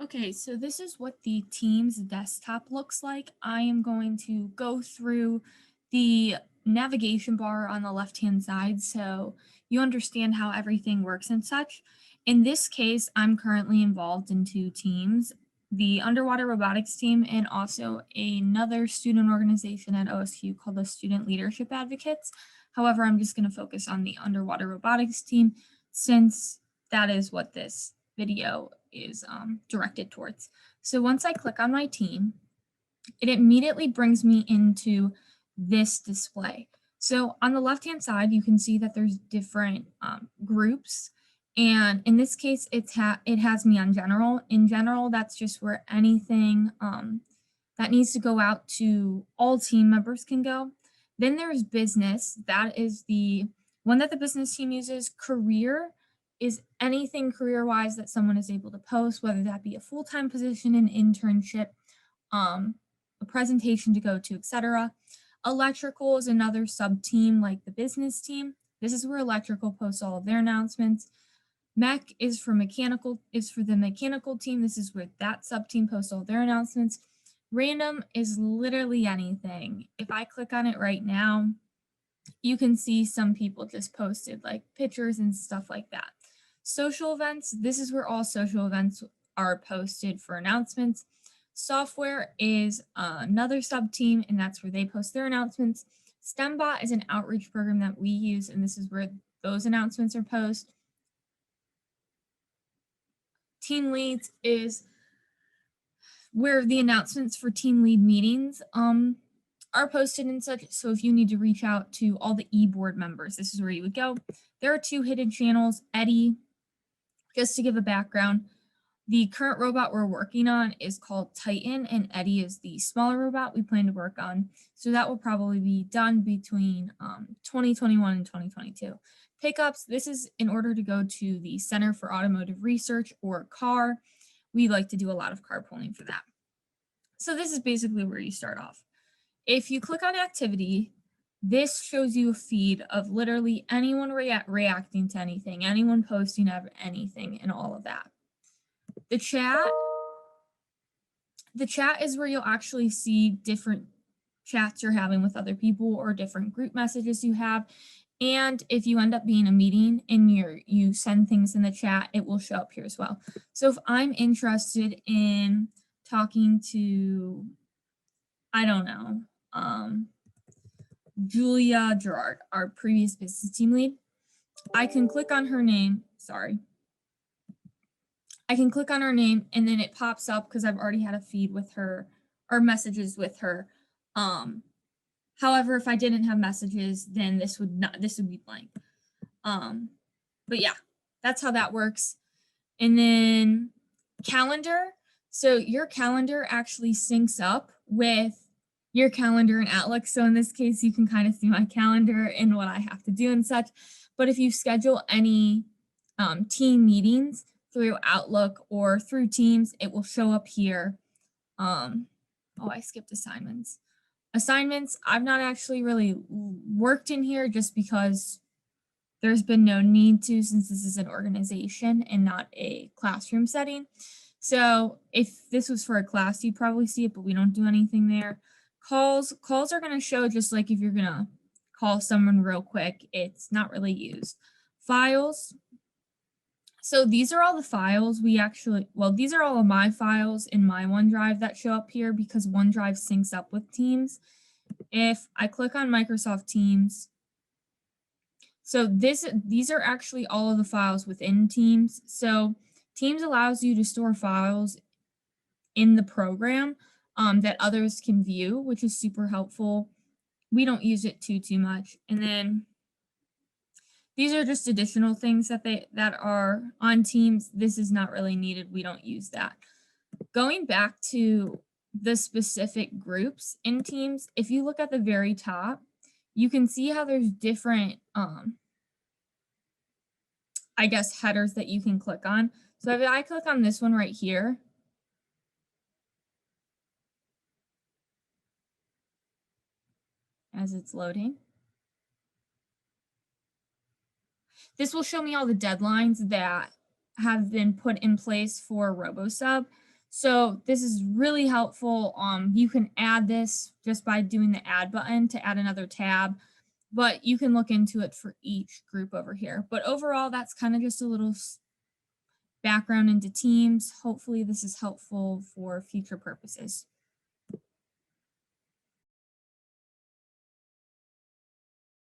Okay, so this is what the Teams desktop looks like. I am going to go through the navigation bar on the left-hand side so you understand how everything works and such. In this case, I'm currently involved in two teams, the underwater robotics team and also another student organization at OSU called the Student Leadership Advocates. However, I'm just going to focus on the underwater robotics team since that is what this video is directed towards. So once I click on my team, it immediately brings me into this display. So on the left-hand side, you can see that there's different groups. And in this case, it has me on general. In general, that's just where anything that needs to go out to all team members can go. Then there's business. That is the one that the business team uses. Career is anything career-wise that someone is able to post, whether that be a full-time position, an internship, um, a presentation to go to, etc. Electrical is another sub team like the business team. This is where electrical posts all of their announcements. Mech is for the mechanical team. This is where that sub team posts all their announcements. Random is literally anything. If I click on it right now, you can see some people just posted like pictures and stuff like that. Social events, this is where all social events are posted for announcements. Software is another sub team, and that's where they post their announcements. STEMBot is an outreach program that we use, and this is where those announcements are posted. Team leads is where the announcements for team lead meetings are posted and such. So if you need to reach out to all the e-board members, this is where you would go. There are two hidden channels. Eddie, just to give a background, the current robot we're working on is called Titan, and Eddie is the smaller robot we plan to work on. So that will probably be done between 2021 and 2022. Pickups, this is in order to go to the Center for Automotive Research, or CAR. We like to do a lot of carpooling for that. So this is basically where you start off. If you click on activity, this shows you a feed of literally anyone reacting to anything, anyone posting anything, and all of that. The chat is where you'll actually see different chats you're having with other people or different group messages you have. And if you end up being a meeting and you send things in the chat, it will show up here as well. So if I'm interested in talking to, I don't know, Julia Gerard, our previous business team lead, I can click on her name. Sorry. I can click on her name and then it pops up because I've already had a feed with her or messages with her. However, if I didn't have messages, then this would be blank. But yeah, that's how that works. And then calendar. So your calendar actually syncs up with your calendar in Outlook. So in this case, you can kind of see my calendar and what I have to do and such. But if you schedule any team meetings through Outlook or through Teams, it will show up here. Oh, I skipped assignments. Assignments, I've not actually really worked in here just because there's been no need to, since this is an organization and not a classroom setting. So if this was for a class, you'd probably see it, but we don't do anything there. Calls are going to show just like if you're going to call someone real quick, it's not really used. Files. So these are all the files these are all of my files in my OneDrive that show up here because OneDrive syncs up with Teams. If I click on Microsoft Teams, so these are actually all of the files within Teams. So Teams allows you to store files in the program that others can view, which is super helpful. We don't use it too much. And then these are just additional things that are on Teams. This is not really needed. We don't use that. Going back to the specific groups in Teams, if you look at the very top, you can see how there's different I guess headers that you can click on. So if I click on this one right here, as it's loading, this will show me all the deadlines that have been put in place for RoboSub. So this is really helpful. You can add this just by doing the add button to add another tab, but you can look into it for each group over here. But overall, that's kind of just a little background into Teams. Hopefully this is helpful for future purposes.